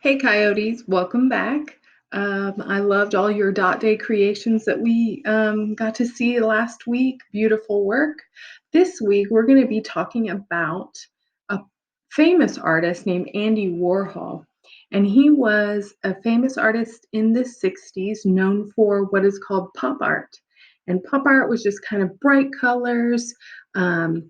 Hey Coyotes, welcome back. I loved all your dot day creations that we got to see last week. Beautiful work. This week, we're going to be talking about a famous artist named Andy Warhol. And he was a famous artist in the 60s, known for what is called pop art. And pop art was just kind of bright colors, um,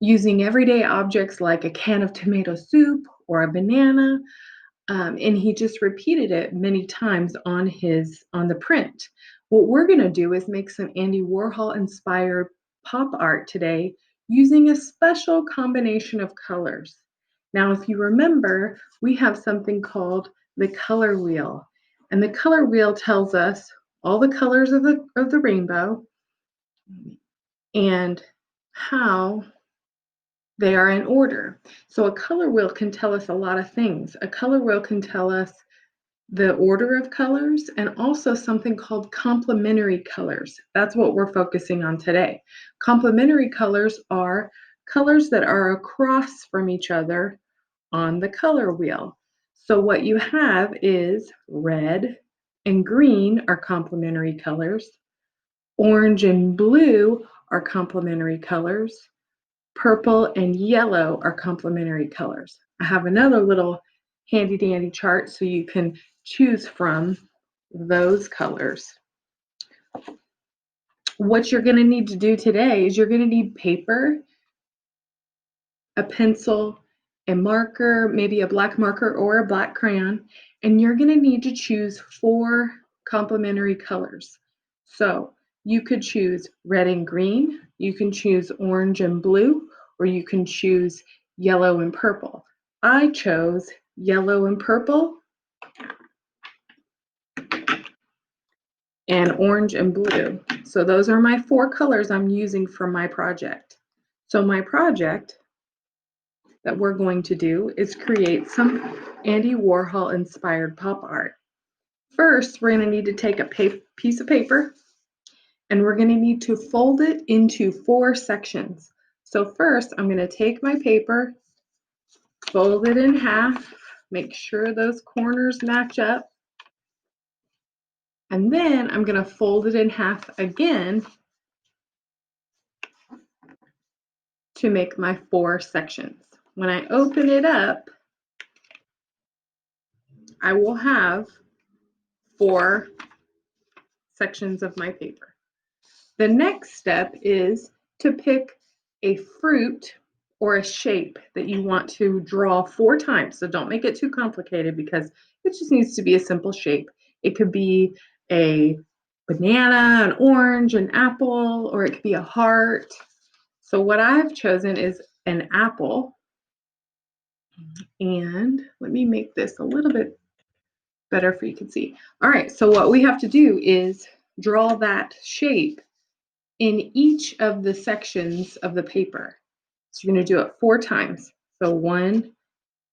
using everyday objects like a can of tomato soup or a banana, and he just repeated it many times on the print. What we're going to do is make some Andy Warhol inspired pop art today using a special combination of colors. Now, if you remember, we have something called the color wheel, and the color wheel tells us all the colors of the rainbow and how they are in order. So a color wheel can tell us a lot of things. A color wheel can tell us the order of colors and also something called complementary colors. That's what we're focusing on today. Complementary colors are colors that are across from each other on the color wheel. So what you have is red and green are complementary colors. Orange and blue are complementary colors. Purple and yellow are complementary colors. I have another little handy dandy chart so you can choose from those colors. What you're going to need to do today is you're going to need paper, a pencil, a marker, maybe a black marker or a black crayon, and you're going to need to choose 4 complementary colors. So you could choose red and green, you can choose orange and blue, or you can choose yellow and purple. I chose yellow and purple and orange and blue. So those are my 4 colors I'm using for my project. So my project that we're going to do is create some Andy Warhol inspired pop art. First, we're going to need to take a piece of paper and we're going to need to fold it into 4 sections. So first, I'm going to take my paper, fold it in half, make sure those corners match up, and then I'm going to fold it in half again to make my 4 sections. When I open it up, I will have 4 sections of my paper. The next step is to pick a fruit or a shape that you want to draw 4 times. So don't make it too complicated because it just needs to be a simple shape. It could be a banana, an orange, an apple, or it could be a heart. So what I've chosen is an apple. And let me make this a little bit better for you can see. All right, so what we have to do is draw that shape in each of the sections of the paper. So you're going to do it 4 times. So 1,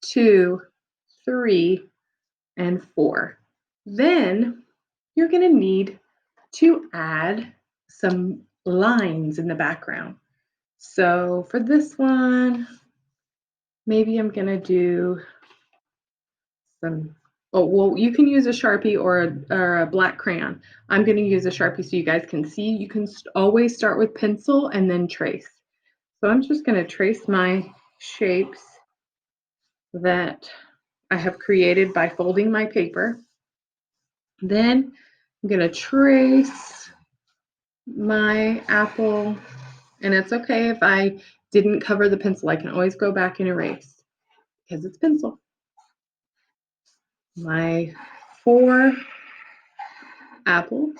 2, 3, and 4. Then you're going to need to add some lines in the background. So for this one, maybe I'm going to do some, oh, well, you can use a Sharpie or a black crayon. I'm going to use a Sharpie so you guys can see. You can always start with pencil and then trace. So I'm just going to trace my shapes that I have created by folding my paper. Then I'm going to trace my apple, and it's okay if I didn't cover the pencil. I can always go back and erase because it's pencil. My 4 apples.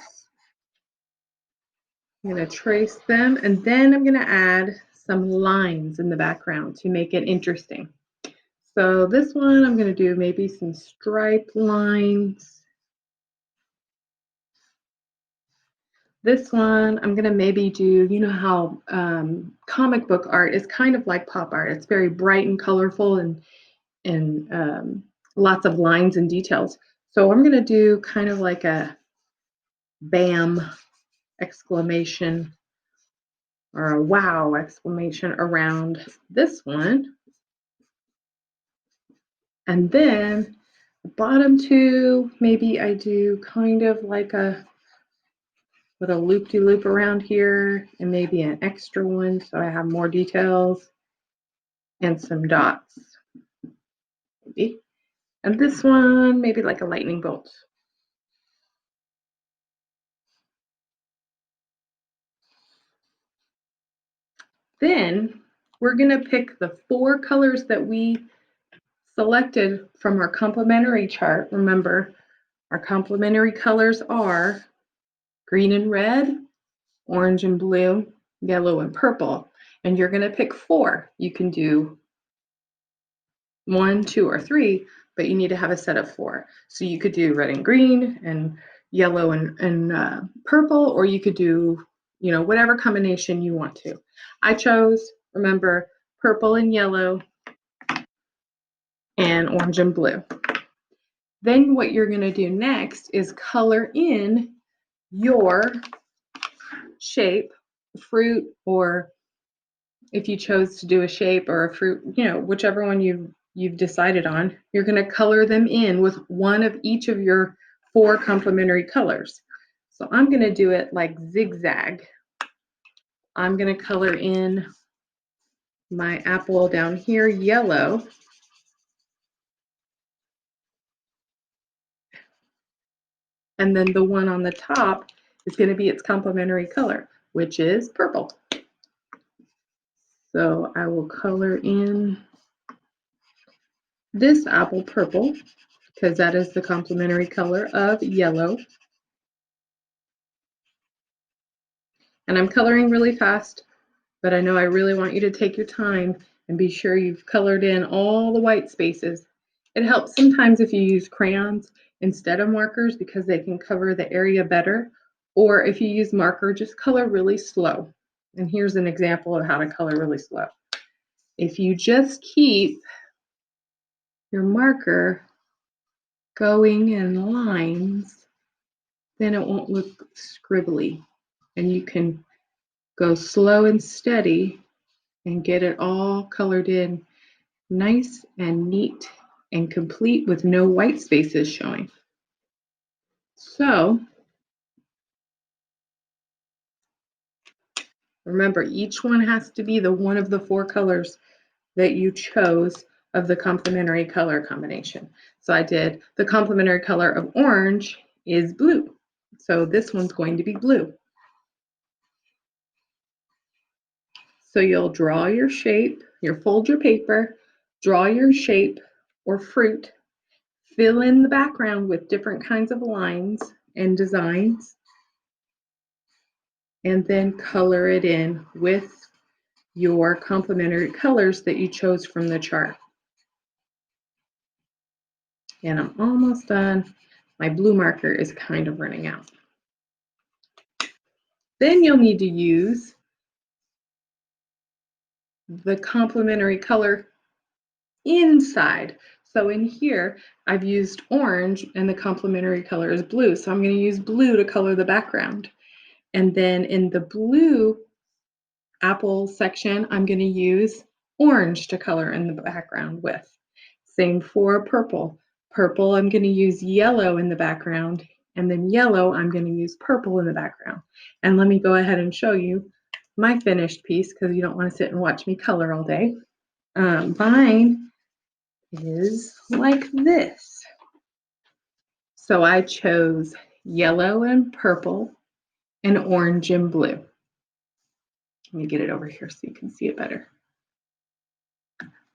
I'm going to trace them, and then I'm going to add some lines in the background to make it interesting. So this one, I'm going to do maybe some stripe lines. This one, I'm going to maybe do, you know how comic book art is kind of like pop art. It's very bright and colorful and lots of lines and details. So I'm going to do kind of like a bam exclamation or a wow exclamation around this one. And then The bottom two, maybe I do kind of like with a loop-de-loop around here and maybe an extra one so I have more details and some dots. Maybe. And this one, maybe like a lightning bolt. Then we're going to pick the 4 colors that we selected from our complementary chart. Remember, our complementary colors are green and red, orange and blue, yellow and purple. And you're going to pick 4. You can do 1, 2, or 3, but you need to have a set of 4. So you could do red and green and yellow and purple, or you could do, whatever combination you want to. I chose, remember, purple and yellow and orange and blue. Then what you're going to do next is color in your shape, fruit, or if you chose to do a shape or a fruit, whichever one you've decided on, you're going to color them in with one of each of your 4 complementary colors. So I'm going to do it like zigzag. I'm going to color in my apple down here yellow. And then the one on the top is going to be its complementary color, which is purple. So I will color in this apple purple because that is the complementary color of yellow. And I'm coloring really fast, but I know I really want you to take your time and be sure you've colored in all the white spaces. It helps sometimes if you use crayons instead of markers because they can cover the area better. Or if you use marker, just color really slow. And here's an example of how to color really slow. If you just keep your marker going in lines, then it won't look scribbly. And you can go slow and steady and get it all colored in nice and neat and complete with no white spaces showing. So remember, each one has to be the one of the 4 colors that you chose of the complementary color combination. So I did the complementary color of orange is blue. So this one's going to be blue. So you'll draw your shape, you'll fold your paper, draw your shape or fruit, fill in the background with different kinds of lines and designs, and then color it in with your complementary colors that you chose from the chart. And I'm almost done. My blue marker is kind of running out. Then you'll need to use the complementary color inside. So in here, I've used orange and the complementary color is blue. So I'm going to use blue to color the background. And then in the blue apple section, I'm going to use orange to color in the background with. Same for purple. Purple, I'm going to use yellow in the background. And then yellow, I'm going to use purple in the background. And let me go ahead and show you my finished piece because you don't want to sit and watch me color all day. Mine is like this. So I chose yellow and purple and orange and blue. Let me get it over here so you can see it better.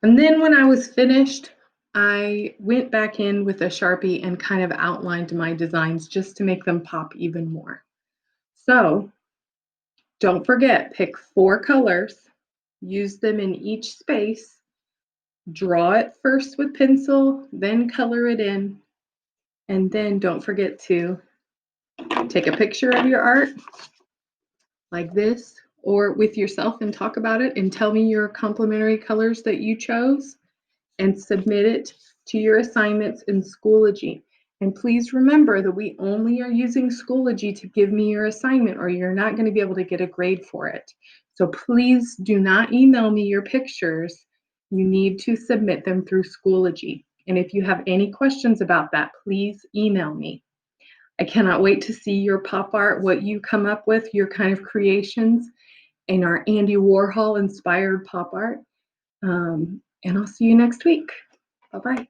And then when I was finished, I went back in with a Sharpie and kind of outlined my designs just to make them pop even more. So don't forget, pick 4 colors, use them in each space, draw it first with pencil, then color it in, and then don't forget to take a picture of your art like this or with yourself and talk about it and tell me your complementary colors that you chose and submit it to your assignments in Schoology. And please remember that we only are using Schoology to give me your assignment or you're not going to be able to get a grade for it. So please do not email me your pictures. You need to submit them through Schoology. And if you have any questions about that, please email me. I cannot wait to see your pop art, what you come up with, your kind of creations in our Andy Warhol inspired pop art. And I'll see you next week. Bye-bye.